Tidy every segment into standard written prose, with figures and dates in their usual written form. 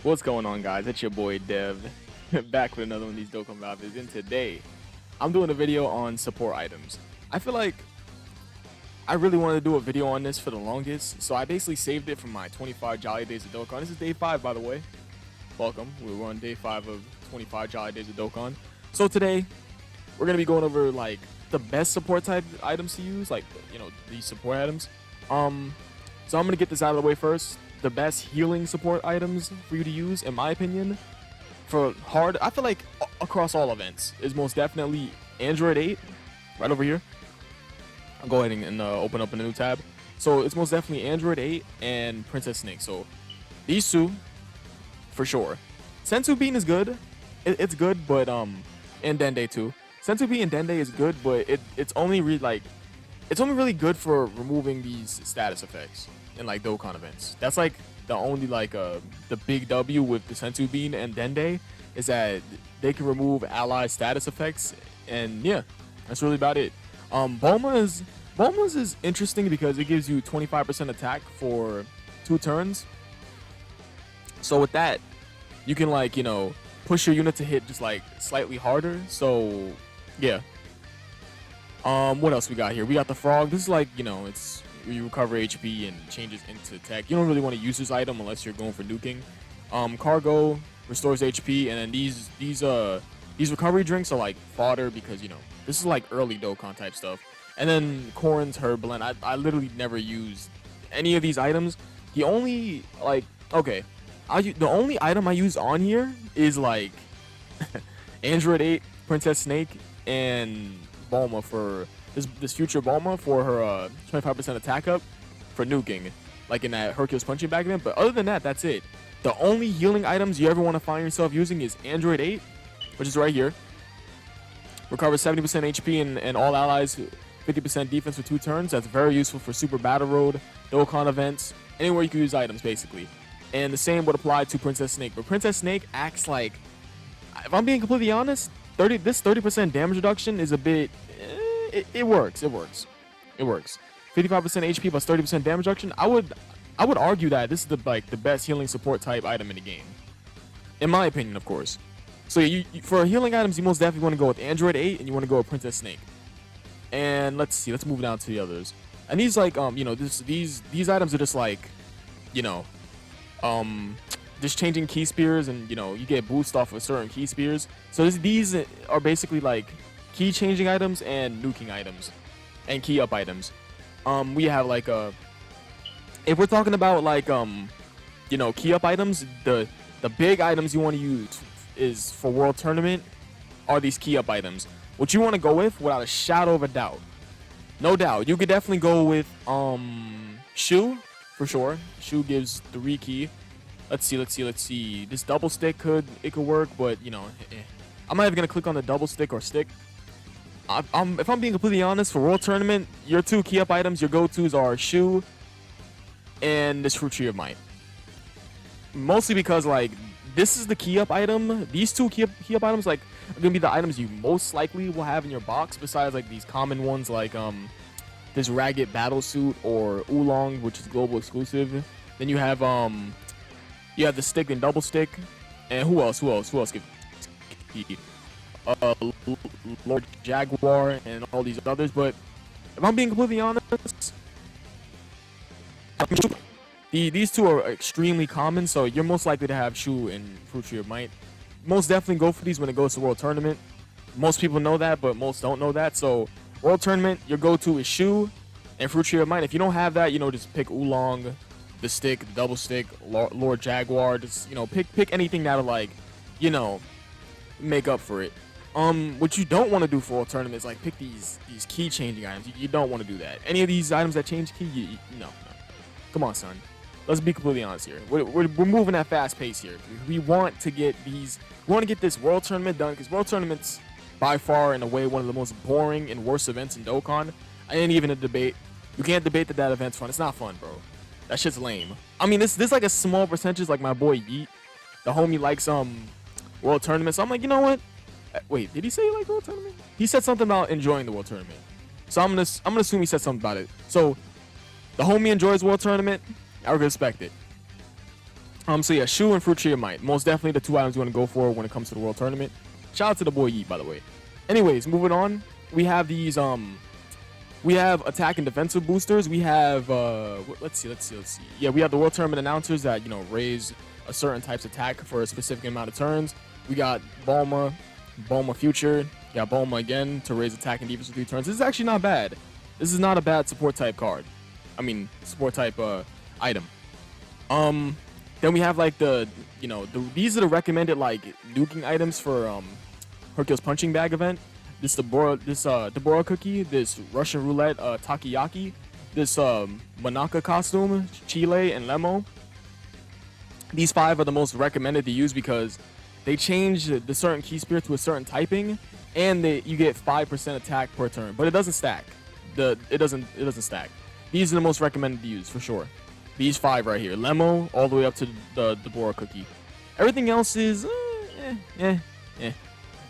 What's going on, guys? It's your boy Dev, back with another one of these Dokkan Vibes. And today, I'm doing a video on support items. I feel like I really wanted to do a video on this for the longest, so I basically saved it from my 25 Jolly Days of Dokkan. This is day 5, by the way. Welcome. We're on day 5 of 25 Jolly Days of Dokkan. So today, we're gonna be going over like the best support type items to use, like these support items. So I'm gonna get this out of the way first. The best healing support items for you to use, in my opinion, for hard, I feel like across all events, is most definitely Android 8, right over here. I'll go ahead and open up a new tab. So it's most definitely Android 8 and Princess Snake. So these two, for sure. Senzu Bean is good. It's good, but and Dende too. Senzu Bean and Dende is good, but it's only really good for removing these status effects in like Dokkan events. That's like the only the big W with the Senzu Bean and Dende is that they can remove ally status effects, and yeah, that's really about it. Bulma's is interesting because it gives you 25% attack for 2 turns. So with that, you can push your unit to hit just like slightly harder. So yeah. What else we got here? We got the frog. This is it's you recover HP and changes into tech. You don't really want to use this item unless you're going for nuking. Cargo restores HP, and then these recovery drinks are like fodder because this is like early Dokkan type stuff. And then Corrin's Herb Blend. I literally never used any of these items. The only the only item I use on here is like Android 8, Princess Snake, and Bulma for this future Bulma for her 25% attack up for nuking, like in that Hercules punching bag event. But other than that, that's it. The only healing items you ever want to find yourself using is Android 8, which is right here. Recovers 70% HP and all allies, 50% defense for 2 turns. That's very useful for Super Battle Road, Dokkan events, anywhere you can use items basically. And the same would apply to Princess Snake. But Princess Snake acts like, if I'm being completely honest, this 30% damage reduction is a bit. It works. 55% HP plus 30% damage reduction. I would argue that this is the best healing support type item in the game, in my opinion, of course. So for healing items, you most definitely want to go with Android 8 and you want to go with Princess Snake. And let's move down to the others. And these these items are just just changing key spears, and you get boost off of certain key spears. So these are basically like key changing items and nuking items and key up items. We have if we're talking about key up items, the big items you want to use is for World Tournament are these key up items. What you want to go with, without a shadow of a doubt, no doubt, you could definitely go with Shu for sure. Shu gives 3 key. Let's see. This double stick could work, but I'm not even gonna click on the double stick or stick. If I'm being completely honest, for World Tournament, your 2 key up items, your go-tos are Shu and this Fruit Tree of Might. Mostly because this is the key up item. These 2 key up items are gonna be the items you most likely will have in your box, besides these common ones this Ragged Battle Suit or Oolong, which is global exclusive. Then you have the stick and double stick, and who else give key? Lord Jaguar and all these others. But if I'm being completely honest, these 2 are extremely common, so you're most likely to have Shu and Fruit Tree of Might. Most definitely go for these when it goes to World Tournament. Most people know that, but most don't know that. So World Tournament, your go-to is Shu and Fruit Tree of Might. If you don't have that, just pick Oolong, the stick, the double stick, Lord Jaguar. Just pick anything that'll make up for it. What you don't want to do for World Tournament is pick these key changing items. You don't want to do that. Any of these items that change key, no. Come on, son. Let's be completely honest here. We're moving at fast pace here. We want to get these. We want to get this World Tournament done, because World Tournament's by far and away one of the most boring and worst events in Dokkan. I ain't even a debate. You can't debate that event's fun. It's not fun, bro. That shit's lame. I mean, this a small percentage, like my boy Yeet, the homie, likes World Tournament. So I'm like, you know what? Wait, did he say he liked World Tournament? He said something about enjoying the World Tournament. So I'm gonna assume he said something about it. So the homie enjoys World Tournament. I respect it. So yeah, Shoe and Fruit Tree of Might. Most definitely the two items you want to go for when it comes to the World Tournament. Shout out to the boy Yeet, by the way. Anyways, moving on. We have these, we have attack and defensive boosters. We have, let's see. Yeah, we have the World Tournament announcers that, you know, raise a certain type's attack for a specific amount of turns. We got Bulma Future. Yeah, Bulma again to raise attack and defense for 3 turns. This is actually not bad. This is not a bad support type card. I mean, support type, item. Then we have like the, you know, these are the recommended like nuking items for Hercule's punching bag event. This Deborah cookie, this Russian roulette takoyaki, this Monaca costume, Chile and Lemo. These 5 are the most recommended to use because they change the certain key spirit to a certain typing, and you get 5% attack per turn, but it doesn't stack. It doesn't stack. These are the most recommended to use for sure. These 5 right here, Lemo all the way up to the Deborah cookie. Everything else is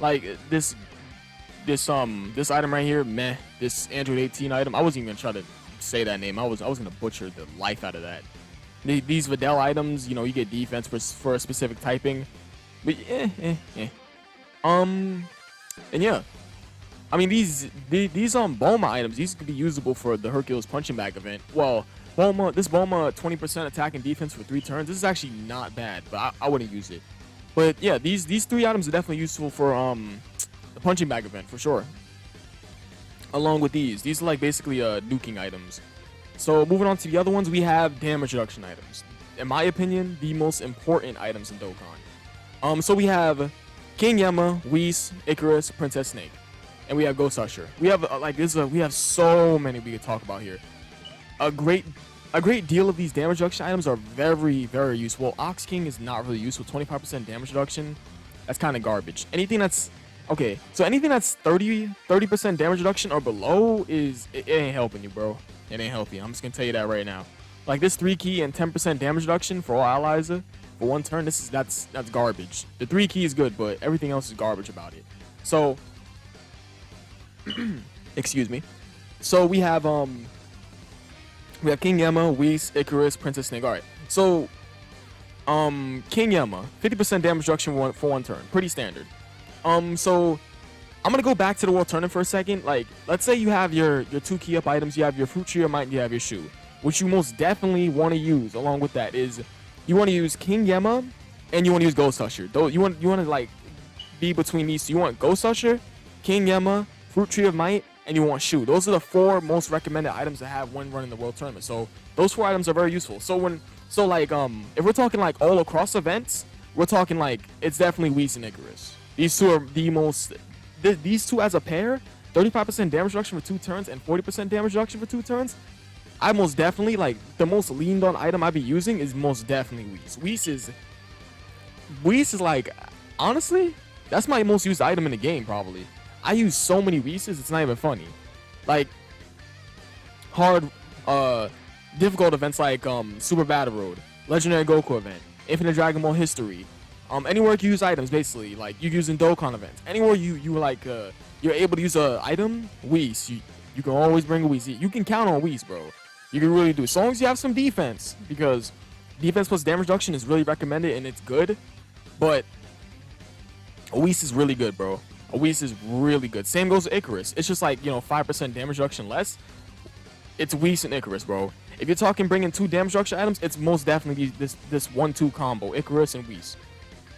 like this item right here, meh. This Android 18 item, I wasn't even gonna try to say that name. I was gonna butcher the life out of that. These Videl items, you know, you get defense for a specific typing, but and yeah. I mean, these Bulma items, these could be usable for the Hercules punching bag event. Well, this Bulma 20% attack and defense for 3 turns. This is actually not bad, but I wouldn't use it. But yeah, these 3 items are definitely useful for the punching bag event for sure. Along with these are like basically nuking items. So moving on to the other ones, we have damage reduction items. In my opinion, the most important items in Dokkan. So we have King Yama, Whis, Icarus, Princess Snake. And we have Ghost Usher. We have we have so many we could talk about here. A great deal of these damage reduction items are very, very useful. Ox King is not really useful. 25% damage reduction, that's kind of garbage. Anything that's okay, so anything that's 30% damage reduction or below it ain't helping you, bro. It ain't helping you. I'm just gonna tell you that right now. Like this 3 key and 10% damage reduction for all allies for 1 turn. That's garbage. The 3 key is good, but everything else is garbage about it. So. Excuse me. So we have King Yama, Whis, Icarus, Princess Snake. All right. So King Yama, 50% damage reduction for 1 turn, pretty standard. So I'm gonna go back to the World Tournament for a second. Like, let's say you have your 2 key up items, you have your Fruit Tree of Might, and you have your Shoe. What you most definitely want to use along with that is you want to use King Yama and you want to use Ghost Usher. Though you want to like be between these. So you want Ghost Usher, King Yama, Fruit Tree of Might, and you want Shoe. Those are the 4 most recommended items to have when running the World Tournament. So those 4 items are very useful. So if we're talking like all across events, we're talking like it's definitely Whis and Icarus. These 2 are the most. These 2 as a pair, 35% damage reduction for 2 turns and 40% damage reduction for 2 turns. I most definitely like the most leaned on item I'd be using is most definitely Whis. Whis is like, honestly, that's my most used item in the game probably. I use so many Whis, it's not even funny. Like hard, difficult events like Super Battle Road, Legendary Goku event, Infinite Dragon Ball History. Anywhere you use items, basically, like you using Dokkan events. Anywhere you like, you're able to use a item, Whis. You can always bring a Whis. You can count on Whis, bro. You can really do, as long as you have some defense, because defense plus damage reduction is really recommended and it's good. But a Whis is really good, bro. A Whis is really good. Same goes with Icarus. It's just like, you know, 5% damage reduction less. It's Whis and Icarus, bro. If you're talking bringing 2 damage reduction items, it's most definitely this 1-2 combo, Icarus and Whis.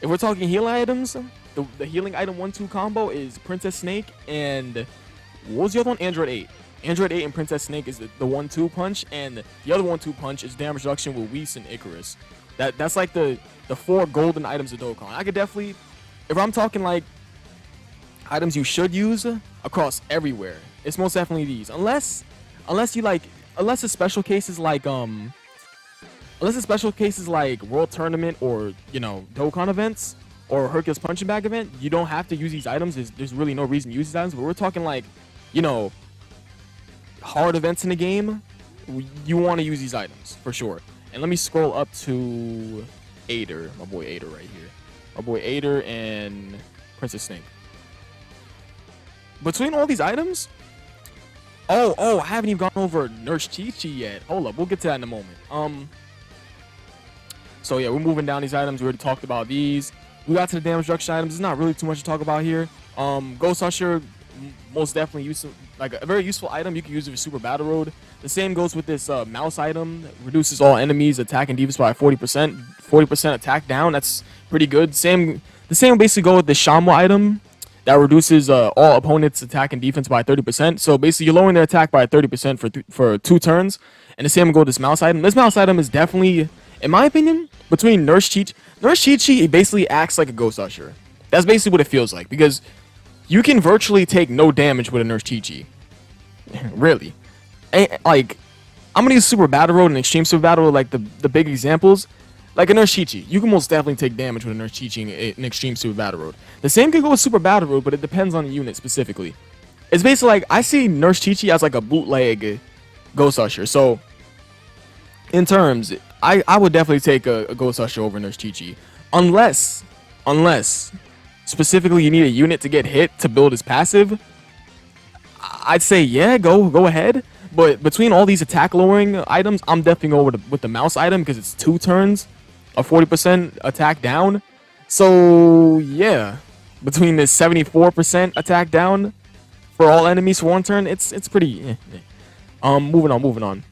If we're talking healing items, the healing item 1-2 combo is Princess Snake and what was the other one? Android 8. Android 8 and Princess Snake is the 1-2 punch, and the other 1-2 punch is damage reduction with Whis and Icarus. That's like the 4 golden items of Dokkan. I could definitely, if I'm talking like items you should use across everywhere, it's most definitely these. Unless it's special cases like World Tournament or, you know, Dokkan events or Hercules punching bag event, you don't have to use these items. There's really no reason to use these items. But we're talking like, you know, hard events in the game, you want to use these items for sure. And let me scroll up to Ader, my boy Ader right here. My boy Ader and Princess Snake. Between all these items, oh, I haven't even gone over Nurse Chi-Chi yet. Hold up, we'll get to that in a moment. So yeah, we're moving down these items. We already talked about these. We got to the damage reduction items. There's not really too much to talk about here. Ghost Usher, most definitely useful, like a very useful item. You can use it for super battle road. The same goes with this mouse item. Reduces all enemies attack and defense by 40%. 40% attack down. That's pretty good. The same basically go with the Shamo item that reduces all opponents attack and defense by 30%. So basically you're lowering their attack by 30% for 2 turns. And the same will go with this mouse item. This mouse item is definitely, in my opinion, between Nurse Chi, it basically acts like a Ghost Usher. That's basically what it feels like, because you can virtually take no damage with a Nurse Chi. Really. Like, I'm gonna use Super Battle Road and Extreme Super Battle Road, like the big examples. Like a Nurse Chi, you can most definitely take damage with a Nurse Chi in Extreme Super Battle Road. The same can go with Super Battle Road, but it depends on the unit specifically. It's basically like, I see Nurse Chi as like a bootleg Ghost Usher. So, in terms, I would definitely take a Ghost Usher over Nurse Chi. Unless, specifically you need a unit to get hit to build his passive, I'd say, yeah, go ahead. But between all these attack lowering items, I'm definitely going with the mouse item, because it's 2 turns of 40% attack down. So yeah, between this 74% attack down for all enemies for 1 turn, it's pretty. Moving on.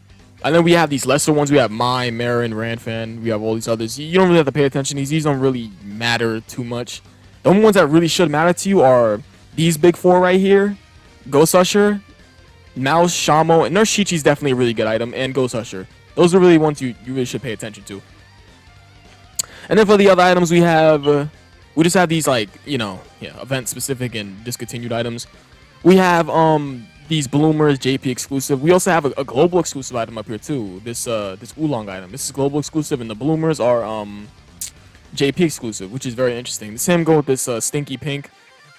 And then we have these lesser ones. We have Mai, Marin, Ranfan. We have all these others. You don't really have to pay attention. These don't really matter too much. The only ones that really should matter to you are these big 4 right here: Ghost Usher, Mouse, Shamo, and Nurse Chi-Chi's definitely a really good item, and Ghost Usher. Those are really ones you really should pay attention to. And then for the other items, we just have these, like, event specific and discontinued items. We have these bloomers, JP exclusive. We also have a global exclusive item up here too. This Oolong item. This is global exclusive, and the bloomers are JP exclusive, which is very interesting. The same go with this stinky pink.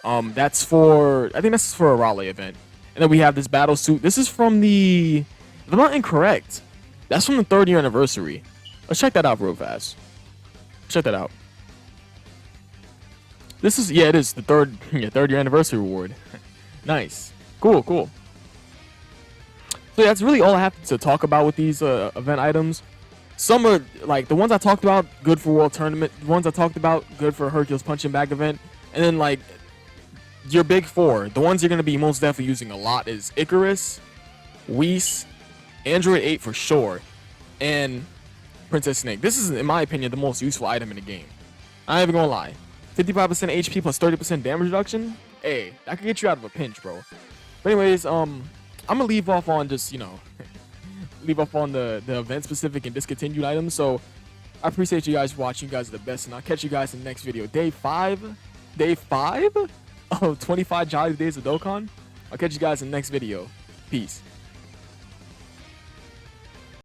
I think that's for a Raleigh event. And then we have this battle suit. This is from the, if I'm not incorrect, that's from the 3rd year anniversary. Let's check that out real fast. Check that out. This is, yeah, it is the 3rd year anniversary reward. Nice. Cool. So yeah, that's really all I have to talk about with these event items. Some are, like, the ones I talked about, good for World Tournament. The ones I talked about, good for Hercules Punching Bag event. And then, like, your big 4, the ones you're going to be most definitely using a lot is Icarus, Whis, Android 8 for sure, and Princess Snake. This is, in my opinion, the most useful item in the game. I ain't even gonna lie. 55% HP plus 30% damage reduction? Hey, that could get you out of a pinch, bro. But anyways, I'm gonna leave off on just, leave off on the event-specific and discontinued items. So, I appreciate you guys watching. You guys are the best, and I'll catch you guys in the next video. Day 5 of 25 Jolly Days of Dokkan. I'll catch you guys in the next video. Peace.